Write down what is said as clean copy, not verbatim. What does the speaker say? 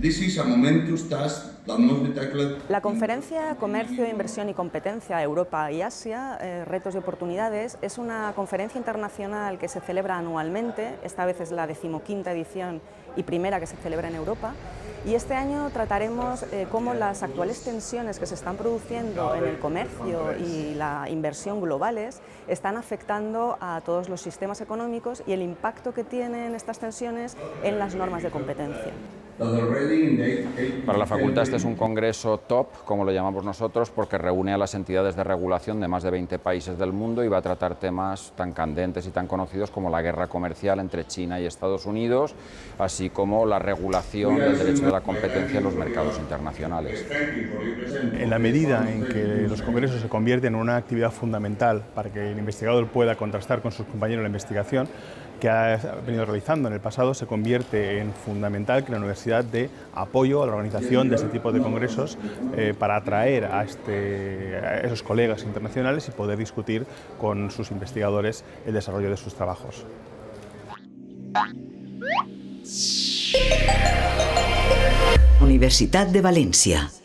This is a momentous task that must be tackled. La conferencia Comercio, Inversión y Competencia Europa y Asia, retos y oportunidades, es una conferencia internacional que se celebra anualmente. Esta vez es la 15ª edición y primera que se celebra en Europa. Y este año trataremos cómo las actuales tensiones que se están produciendo en el comercio y la inversión globales están afectando a todos los sistemas económicos y el impacto que tienen estas tensiones en las normas de competencia. Para la facultad este es un congreso top, como lo llamamos nosotros, porque reúne a las entidades de regulación de más de 20 países del mundo y va a tratar temas tan candentes y tan conocidos como la guerra comercial entre China y Estados Unidos, así como la regulación del derecho de la competencia en los mercados internacionales. En la medida en que los congresos se convierten en una actividad fundamental para que el investigador pueda contrastar con sus compañeros la investigación que ha venido realizando en el pasado, se convierte en fundamental que la universidad dé apoyo a la organización de este tipo de congresos para atraer a esos colegas internacionales y poder discutir con sus investigadores el desarrollo de sus trabajos. Universitat de València.